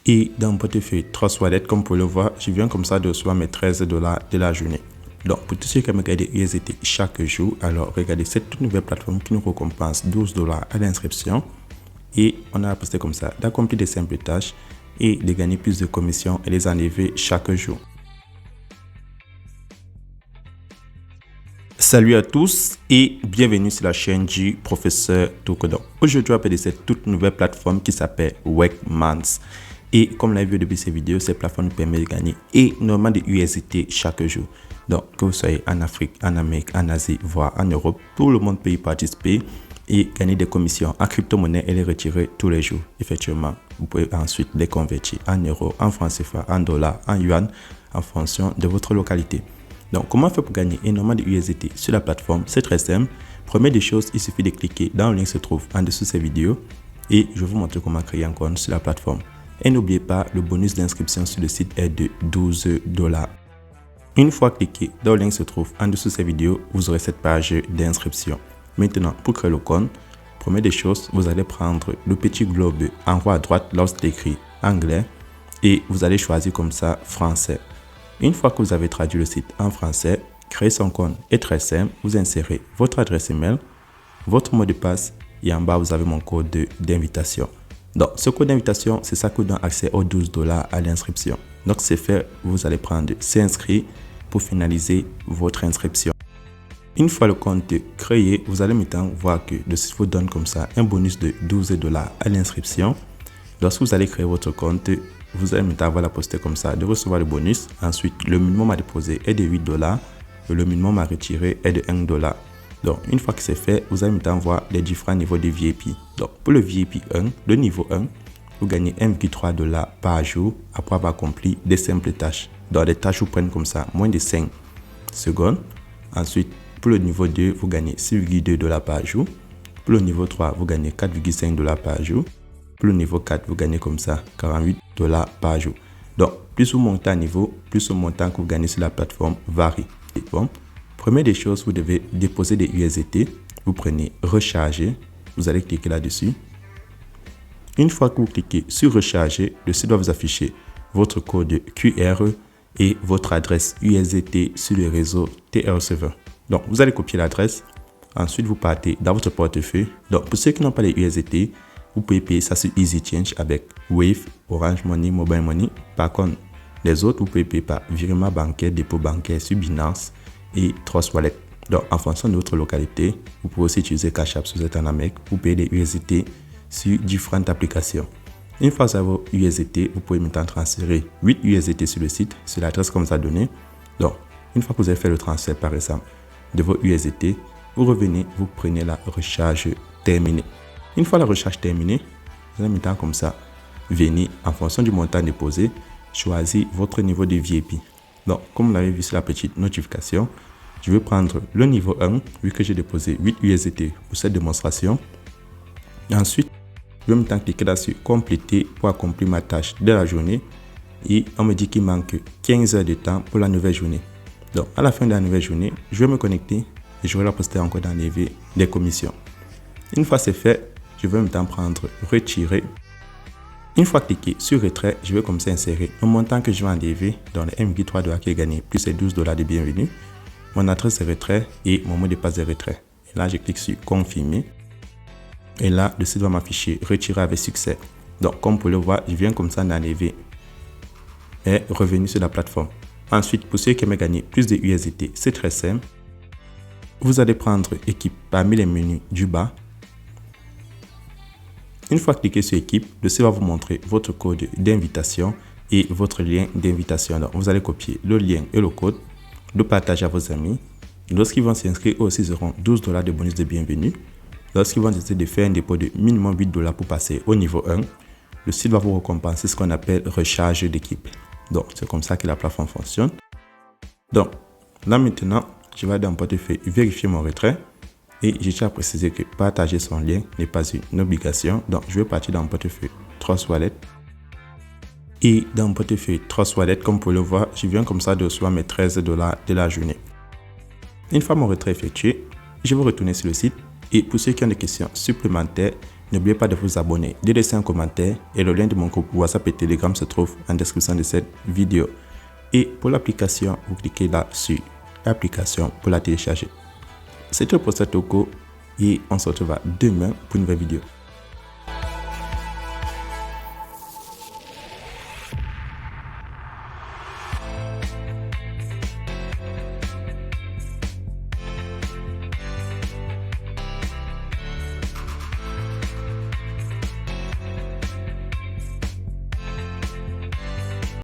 Et dans mon portefeuille Trust Wallet, comme vous pouvez le voir, je viens comme ça de recevoir mes $13 de la journée. Donc, pour tous ceux qui aiment regarder USDT chaque jour, alors regardez cette toute nouvelle plateforme qui nous récompense $12 à l'inscription. Et on a posté comme ça d'accomplir des simples tâches et de gagner plus de commissions et les enlever chaque jour. Salut à tous et bienvenue sur la chaîne du professeur Tokodon. Aujourd'hui, on va parler de cette toute nouvelle plateforme qui s'appelle Wekmans. Et comme vous l'avez vu depuis ces vidéos, cette plateforme nous permet de gagner énormément de USDT chaque jour. Donc, que vous soyez en Afrique, en Amérique, en Asie, voire en Europe, tout le monde peut y participer et gagner des commissions en crypto-monnaie et les retirer tous les jours. Effectivement, vous pouvez ensuite les convertir en euros, en francs CFA, en dollars, en yuan, en fonction de votre localité. Donc, comment faire pour gagner énormément de USDT sur la plateforme? C'est très simple. Première des choses, il suffit de cliquer dans le lien qui se trouve en dessous de cette vidéo et je vais vous montrer comment créer un compte sur la plateforme. Et n'oubliez pas, le bonus d'inscription sur le site est de $12. Une fois cliqué dans le lien qui se trouve en dessous de cette vidéo, vous aurez cette page d'inscription. Maintenant, pour créer le compte, première des choses, vous allez prendre le petit globe en haut à droite lorsqu'il est écrit anglais et vous allez choisir comme ça français. Une fois que vous avez traduit le site en français, créer son compte est très simple. Vous insérez votre adresse email, votre mot de passe et en bas, vous avez mon code d'invitation. Donc, ce code d'invitation, c'est ça qui vous donne accès aux $12 à l'inscription. Donc, c'est fait, vous allez prendre s'inscrire pour finaliser votre inscription. Une fois le compte créé, vous allez maintenant voir que le site vous donne comme ça un bonus de $12 à l'inscription. Lorsque vous allez créer votre compte, vous allez maintenant avoir la possibilité comme ça de recevoir le bonus. Ensuite, le minimum à déposer est de $8 et le minimum à retirer est de $1. Donc, une fois que c'est fait, vous allez maintenant voir les différents niveaux de VIP. Donc, pour le VIP 1, le niveau 1, vous gagnez $1,3 par jour après avoir accompli des simples tâches. Donc, les tâches vous prennent comme ça moins de 5 secondes. Ensuite, pour le niveau 2, vous gagnez $6,2 par jour. Pour le niveau 3, vous gagnez $4,5 par jour. Pour le niveau 4, vous gagnez comme ça $48 par jour. Donc, plus vous montez à niveau, plus le montant que vous gagnez sur la plateforme varie. Et bon, première des choses, vous devez déposer des USDT. Vous prenez recharger. Vous allez cliquer là-dessus. Une fois que vous cliquez sur recharger, le site va vous afficher votre code QR et votre adresse USDT sur le réseau TR Server. Donc, vous allez copier l'adresse. Ensuite, vous partez dans votre portefeuille. Donc, pour ceux qui n'ont pas les USDT, vous pouvez payer ça sur Easy Change avec Wave, Orange Money, Mobile Money. Par contre, les autres, vous pouvez payer par virement bancaire, dépôt bancaire sur Binance et Trust Wallet. Donc, en fonction de votre localité, vous pouvez aussi utiliser Cash App si vous êtes en Amérique. Vous payez des USDT sur différentes applications. Une fois que vous avez vos USDT, vous pouvez maintenant transférer 8 USDT sur le site, sur l'adresse comme ça donné. Donc, une fois que vous avez fait le transfert, par exemple, de vos USDT, vous revenez, vous prenez la recharge terminée. Une fois la recharge terminée, vous allez maintenant comme ça venir en fonction du montant déposé, choisir votre niveau de VIP. Donc, comme vous l'avez vu sur la petite notification, je vais prendre le niveau 1, vu que j'ai déposé 8 USDT pour cette démonstration. Et ensuite, je vais maintenant cliquer là-dessus, compléter pour accomplir ma tâche de la journée. Et on me dit qu'il manque 15 heures de temps pour la nouvelle journée. Donc, à la fin de la nouvelle journée, je vais me connecter et j'aurai la possibilité encore d'enlever des commissions. Une fois c'est fait, je vais maintenant prendre retirer. Une fois cliqué sur retrait, je vais comme ça insérer le montant que je vais enlever dans les $1,3 qui est gagné, plus les $12 de bienvenue, mon adresse de retrait et mon mot de passe de retrait. Et là, je clique sur confirmer. Et là, le site va m'afficher retirer avec succès. Donc, comme vous pouvez le voir, je viens comme ça d'enlever et revenir sur la plateforme. Ensuite, pour ceux qui aiment gagner plus de USDT, c'est très simple. Vous allez prendre équipe parmi les menus du bas. Une fois cliqué sur équipe, le site va vous montrer votre code d'invitation et votre lien d'invitation. Donc, vous allez copier le lien et le code, le partager à vos amis. Lorsqu'ils vont s'inscrire, aussi ils auront $12 de bonus de bienvenue. Lorsqu'ils vont décider de faire un dépôt de minimum $8 pour passer au niveau 1, le site va vous récompenser ce qu'on appelle recharge d'équipe. Donc, c'est comme ça que la plateforme fonctionne. Donc, là maintenant, je vais dans mon portefeuille vérifier mon retrait. Et je tiens à préciser que partager son lien n'est pas une obligation. Donc, je vais partir dans mon portefeuille Trust Wallet. Et dans mon portefeuille Trust Wallet, comme vous pouvez le voir, je viens comme ça de recevoir mes $13 de la journée. Une fois mon retrait effectué, je vais retourner sur le site. Et pour ceux qui ont des questions supplémentaires, N'oubliez pas de vous abonner, de laisser un commentaire et le lien de mon groupe WhatsApp et Telegram se trouve en description de cette vidéo. Et pour l'application, vous cliquez là sur l'application pour la télécharger. C'est tout pour cette Toko et on se retrouve demain pour une nouvelle vidéo.